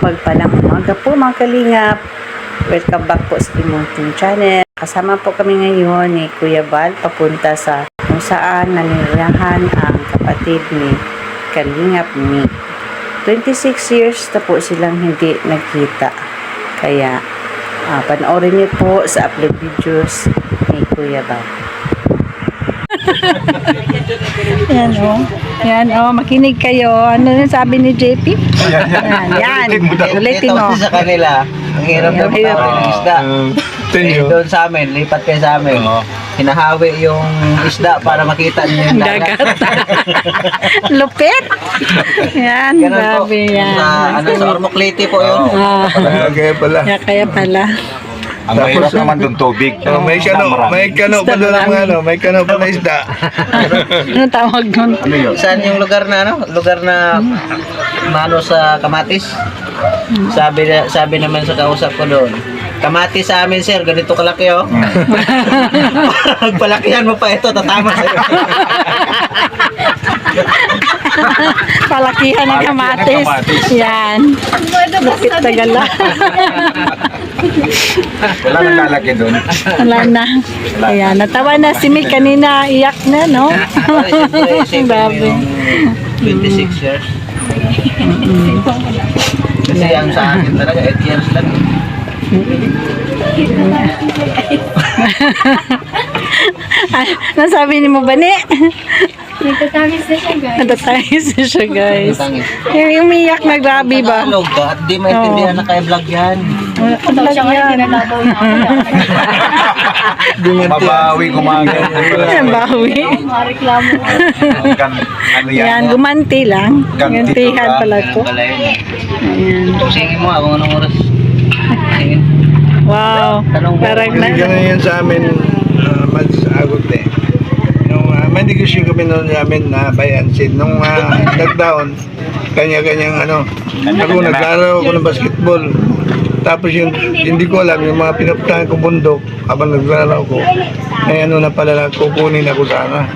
mapagpalang umaga po mga kalingap. Welcome back po sa Timunting Channel. Kasama po kami ngayon ni Kuya Val papunta sa kung saan nanirahan ang kapatid ni Kalingap ni. 26 years na po silang hindi nagkita. Kaya panoorin niyo po sa upload videos ni Kuya Val. Yan makinig kayo. Ano yung sabi ni JP? Yan. Ulitin mo. Sa kanila, ang hirap na matawin ng isda. Doon sa amin, lipat kayo sa amin. Hinahawi yung isda para makita niyo yung dagat. Lupit. Yan, grabe yan. Sa Ormoc-Leyte po yun. Kaya pala. Ang mahirap naman doon tubig. May kano pa doon may kano pa na isda. Anong tawag nun? Saan yung lugar na Lugar na mano sa Kamatis? Sabi naman sa kausap ko doon. Kamatis sa amin, sir, ganito kalaki, oh. Pagpalakihan mo pa ito, tatama sa'yo. Palakihan ng kamatis. Yan. Lupit tagala. Wala nang lalaki doon. Wala na. Ayan, natawa na si Mick kanina. Iyak na, no? Grabe. 26 years. Kasi ang sa akin talaga, 8 years lang. Nasabi ni mo ba ni? Nagtatangis na siya, guys. Natatangis na siya, guys. Natangis. Yung umiyak na grabe ba? Tagalog ka at di maintindihan na kaya vlog yan. Ito siya ngayon, kinalabaw na ako. Mabawi kumagal. Bawi. Mareklamo. Yan, gumanti lang. Ganti Gantihan lang. pala to. Pala yun. Ayan. Singin mo, kung anong oras. Singin. Wow. Tanong mo. Parang Kasi gano'n yan sa amin, mag-sagot eh. Nung may negosyo kami noon namin na bayansin. Nung lockdown, kanya-kanyang ako naglaro ako ng basketball. Tapos yung hindi ko alam, yung mga pinaputahan ko bundok habang naglaro ako, ay na pala na kukunin ako sana.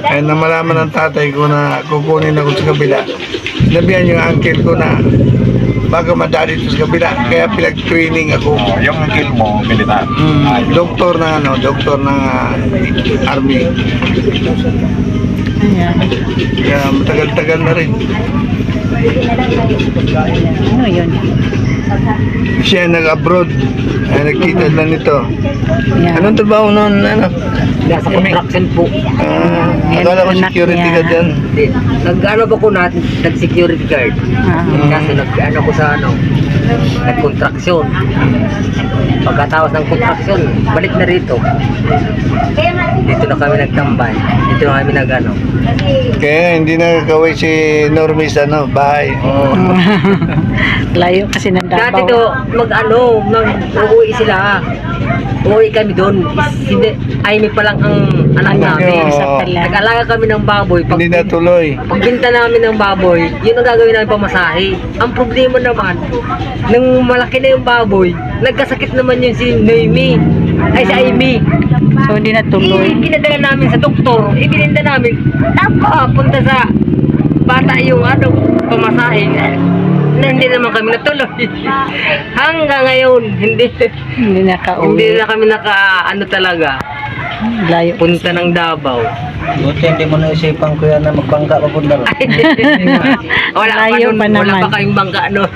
Ay namalaman ng tatay ko na kukunin ako sa kabila. Sinabihan yung uncle ko na baka madali ito sa kabila, kaya pinag-training ako. Yung kill mo, militar. Doktor ng army. Ayan. Kaya matagal-tagal na rin. Ano yun? Siya nag-abroad. Ay, nagkita na nito. Ayan. Anong trabaho noon? Nasa construction po. Akala ko anak security niya. ka dyan. Nag-ano ba ko nag-security guard? Kasi nag-ano ko sa nag-contraction. Pagkatapos ng contraction, balik na rito. Dito na kami nagtambay. Dito na kami nag-ano. Kaya hindi nakakaway si Normis bahay. Layo kasi ng Dati Davao. do, mag-uwi sila. Uwi kami doon. Amy pa lang ang anak namin. Isa pala. Nag-alaga kami ng baboy. Hindi natuloy. Pagbinta namin ng baboy, yun ang gagawin namin pamasahe. Ang problema naman, nung malaki na yung baboy, nagkasakit naman yun si Noemi. Ay, si Amy. So, hindi natuloy. Pinadala namin sa doktor. Ibininda namin. Punta sa bata yung pamasahe. Na hindi naman kami natuloy. Hanggang ngayon, hindi Hindi na kami talaga. Layo. punta ng Davao. Buti hindi mo naisipan ko yan na magbangka pa punta ron. Layo pa Wala naman. pa kayong bangka nun.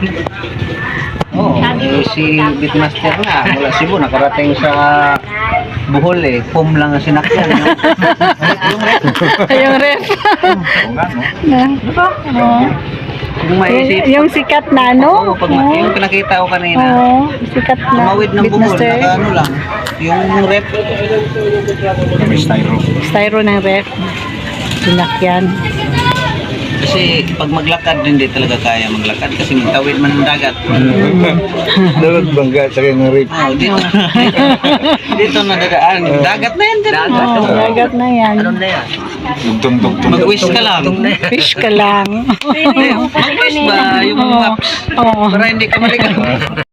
Si Bitmaster na mula Cebu nakarating sa Bohol pum lang ang sinakyan. Yung ref. Kung maisip, Yung sikat na pag yung pinakita ko kanina, sikat na. tumawid ng Bohol, Bitmaster. lang, yung rep. Styro ng ref. Sinakyan. Kasi pag maglakad, hindi talaga kaya maglakad kasi magtawid man ng dagat. Dapat bangga sa kanyang rip. Dito na dadaan. Dagat na yan. Dagat na yan. Ano na yan? Dugtong-dugtong. Mag-wish ka lang. Fish ka lang. Mag-wish ba yung maps? Oo. Para hindi ka maligaw.